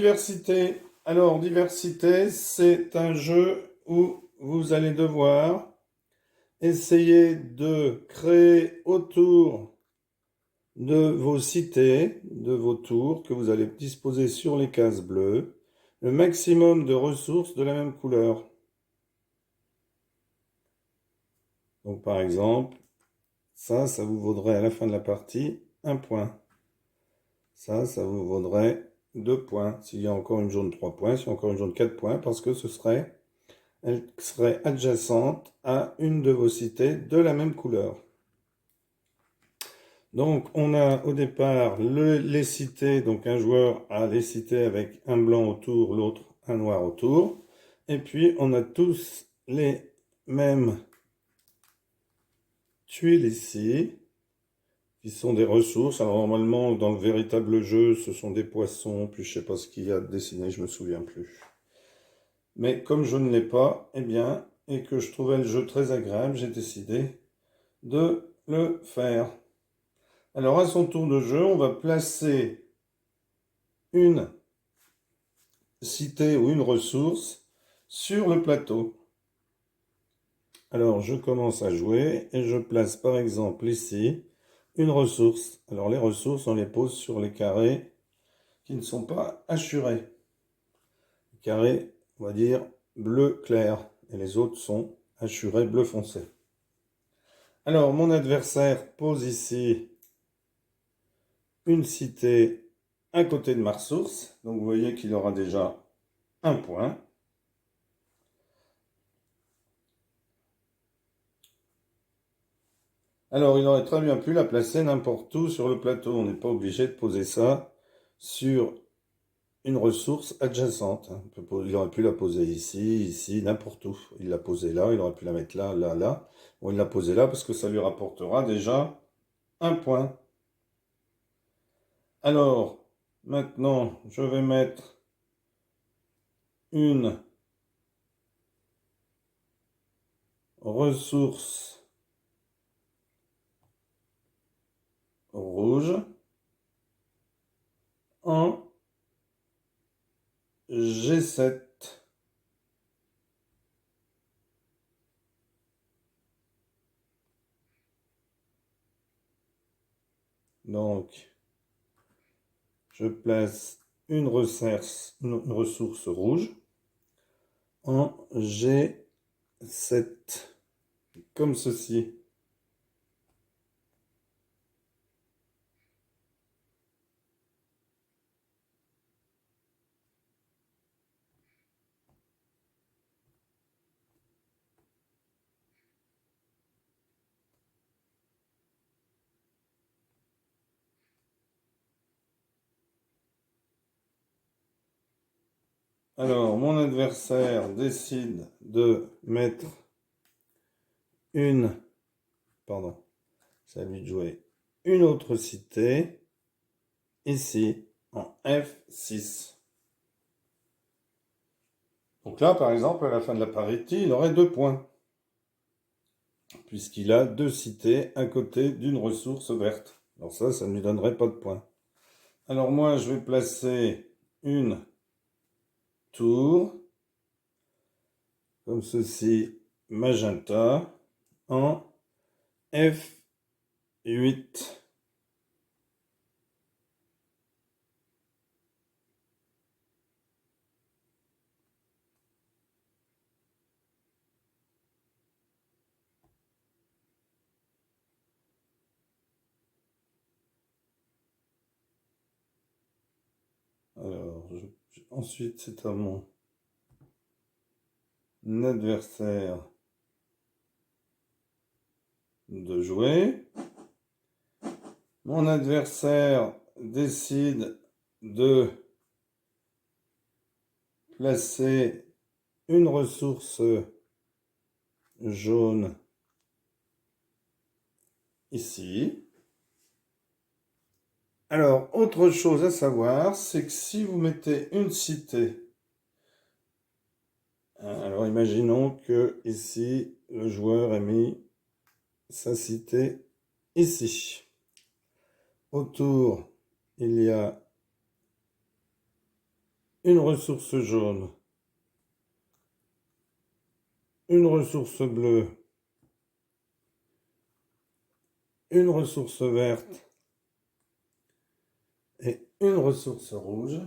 diversité. Alors, diversité, c'est un jeu où vous allez devoir essayer de créer autour de vos cités, de vos tours que vous allez disposer sur les cases bleues, le maximum de ressources de la même couleur. Donc, par exemple, ça vous vaudrait à la fin de la partie 1 point. Ça vous vaudrait 2 points. S'il y a encore une jaune, 3 points. S'il y a encore une jaune, 4 points, parce que elle serait adjacente à une de vos cités de la même couleur. Donc, on a au départ les cités. Donc, un joueur a les cités avec un blanc autour, l'autre un noir autour. Et puis, on a tous les mêmes tuiles ici, qui sont des ressources. Alors, normalement, dans le véritable jeu, ce sont des poissons, puis je sais pas ce qu'il y a dessiné, je me souviens plus. Mais comme je ne l'ai pas, eh bien, et que je trouvais le jeu très agréable, j'ai décidé de le faire. Alors, à son tour de jeu, on va placer une cité ou une ressource sur le plateau. Alors, je commence à jouer et je place par exemple ici une ressource. Alors, les ressources, on les pose sur les carrés qui ne sont pas hachurés. Les carrés, on va dire, bleu clair. Et les autres sont hachurés bleu foncé. Alors, mon adversaire pose ici une cité à côté de ma ressource. Donc, vous voyez qu'il aura déjà un point. Alors, il aurait très bien pu la placer n'importe où sur le plateau. On n'est pas obligé de poser ça sur une ressource adjacente. Il aurait pu la poser ici, ici, n'importe où. Il l'a posée là, il aurait pu la mettre là, là, là. Bon, il l'a posée là parce que ça lui rapportera déjà un point. Alors, maintenant, je vais mettre une ressource rouge en G7. Donc, je place une ressource rouge en G7, comme ceci. Alors, mon adversaire décide de mettre une, pardon, ça lui de jouer une autre cité, ici, en F6. Donc là, par exemple, à la fin de la partie, il aurait 2 points, puisqu'il a 2 cités à côté d'une ressource verte. Alors ça ne lui donnerait pas de points. Alors moi, je vais placer une tour, comme ceci, magenta, en F8. Alors, ensuite, c'est à mon adversaire de jouer. Mon adversaire décide de placer une ressource jaune ici. Alors, autre chose à savoir, c'est que si vous mettez une cité, alors imaginons que ici, le joueur a mis sa cité ici. Autour, il y a une ressource jaune, une ressource bleue, une ressource verte et une ressource rouge,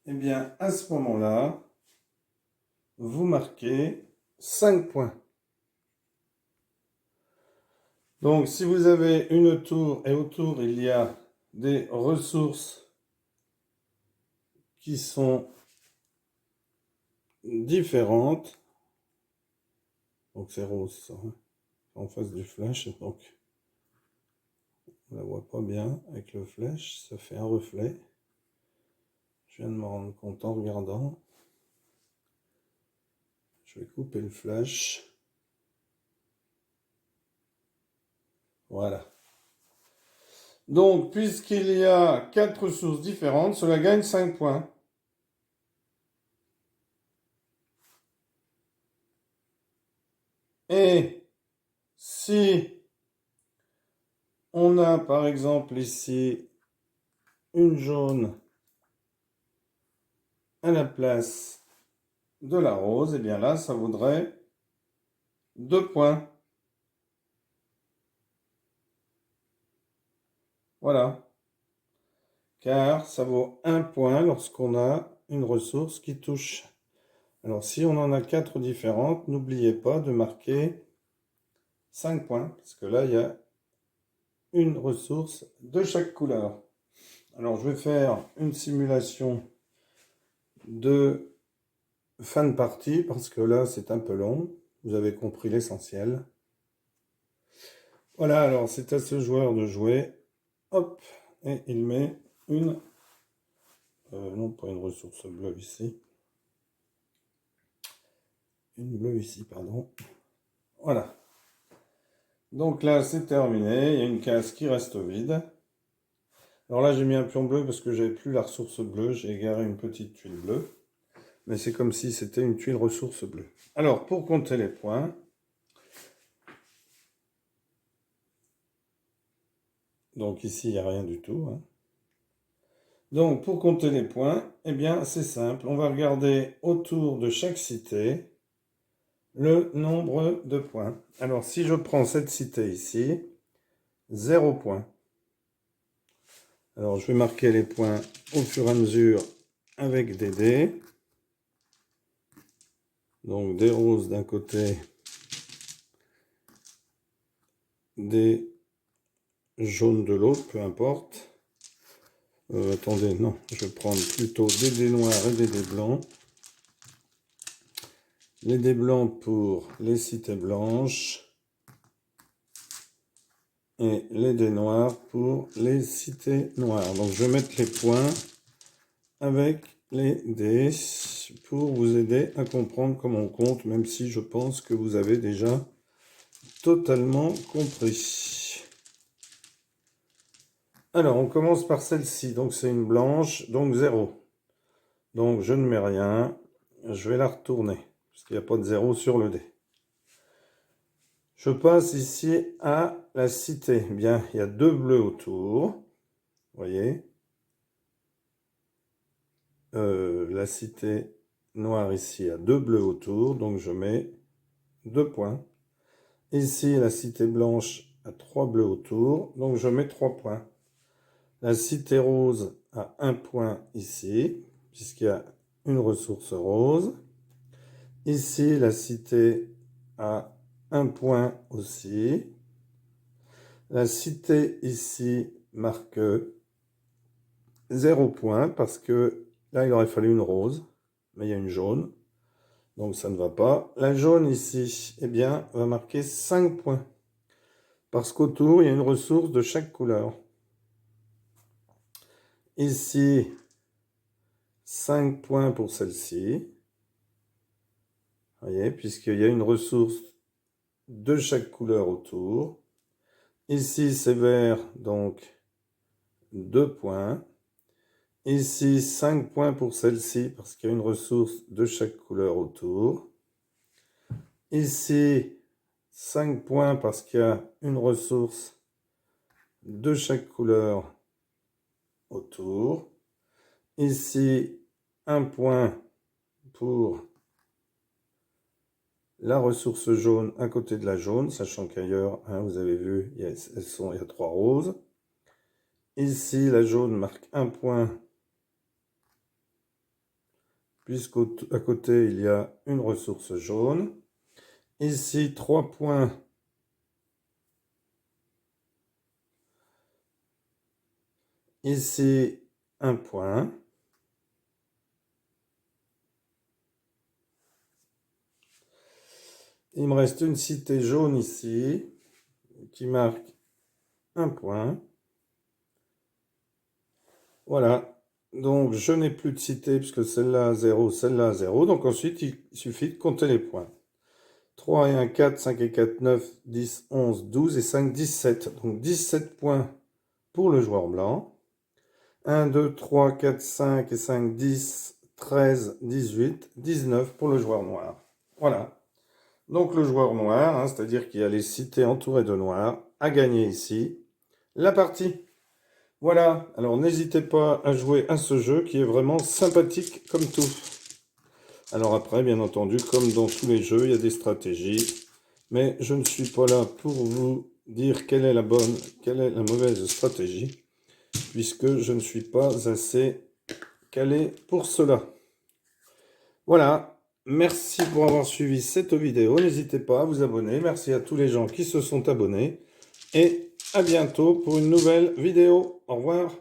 eh bien, à ce moment-là, vous marquez 5 points. Donc, si vous avez une tour et autour, il y a des ressources qui sont différentes, donc c'est rose, ça, hein, en face du flash, donc on ne la voit pas bien avec le flash, ça fait un reflet. Je viens de me rendre compte en regardant. Je vais couper le flash. Voilà. Donc, puisqu'il y a 4 sources différentes, cela gagne 5 points. Et si on a par exemple ici une jaune à la place de la rose, et bien là, ça vaudrait 2 points. Voilà. Car ça vaut 1 point lorsqu'on a une ressource qui touche. Alors, si on en a 4 différentes, n'oubliez pas de marquer 5 points, parce que là, il y a une ressource de chaque couleur. Alors, je vais faire une simulation de fin de partie, parce que là, c'est un peu long. Vous avez compris l'essentiel. Voilà, alors c'est à ce joueur de jouer. Hop, et il met une... non, pas une ressource bleue ici. Une bleue ici, pardon. Voilà. Donc là, c'est terminé. Il y a une case qui reste vide. Alors là, j'ai mis un pion bleu parce que j'avais plus la ressource bleue. J'ai égaré une petite tuile bleue. Mais c'est comme si c'était une tuile ressource bleue. Alors, pour compter les points, donc ici, il n'y a rien du tout, hein. Donc, pour compter les points, eh bien, c'est simple. On va regarder autour de chaque cité le nombre de points. Alors, si je prends cette cité ici, 0 point. Alors, je vais marquer les points au fur et à mesure avec des dés. Donc, des roses d'un côté, des jaunes de l'autre, peu importe. Attendez, non, je vais prendre plutôt des dés noirs et des dés blancs. Les dés blancs pour les cités blanches. Et les dés noirs pour les cités noires. Donc je vais mettre les points avec les dés pour vous aider à comprendre comment on compte, même si je pense que vous avez déjà totalement compris. Alors on commence par celle-ci, donc c'est une blanche, donc 0. Donc je ne mets rien, je vais la retourner, parce qu'il n'y a pas de 0 sur le dé. Je passe ici à la cité. Bien, il y a 2 bleus autour. Vous voyez. La cité noire ici a 2 bleus autour. Donc je mets 2 points. Ici, la cité blanche a 3 bleus autour. Donc je mets 3 points. La cité rose a 1 point ici, puisqu'il y a une ressource rose. Ici, la cité a 1 point aussi. La cité ici marque 0 point parce que là, il aurait fallu une rose, mais il y a une jaune, donc ça ne va pas. La jaune ici, eh bien, va marquer 5 points parce qu'autour, il y a une ressource de chaque couleur. Ici, 5 points pour celle-ci. Vous voyez, puisqu'il y a une ressource de chaque couleur autour. Ici, c'est vert, donc 2 points. Ici, 5 points pour celle-ci, parce qu'il y a une ressource de chaque couleur autour. Ici, 5 points parce qu'il y a une ressource de chaque couleur autour. Ici, un point pour la ressource jaune à côté de la jaune, sachant qu'ailleurs, hein, vous avez vu, il y a 3 roses. Ici, la jaune marque un point, puisqu'à côté, il y a une ressource jaune. Ici, 3 points. Ici, un point. Il me reste une cité jaune ici, qui marque un point. Voilà. Donc, je n'ai plus de cité, puisque celle-là a 0, celle-là a 0. Donc, ensuite, il suffit de compter les points. 3 et 1, 4, 5 et 4, 9, 10, 11, 12 et 5, 17. Donc, 17 points pour le joueur blanc. 1, 2, 3, 4, 5 et 5, 10, 13, 18, 19 pour le joueur noir. Voilà. Donc le joueur noir, hein, c'est-à-dire qu'il y a les cités entourées de noir, a gagné ici la partie. Voilà. Alors n'hésitez pas à jouer à ce jeu qui est vraiment sympathique comme tout. Alors après, bien entendu, comme dans tous les jeux, il y a des stratégies. Mais je ne suis pas là pour vous dire quelle est la bonne, quelle est la mauvaise stratégie, puisque je ne suis pas assez calé pour cela. Voilà, merci pour avoir suivi cette vidéo. N'hésitez pas à vous abonner. Merci à tous les gens qui se sont abonnés. Et à bientôt pour une nouvelle vidéo. Au revoir.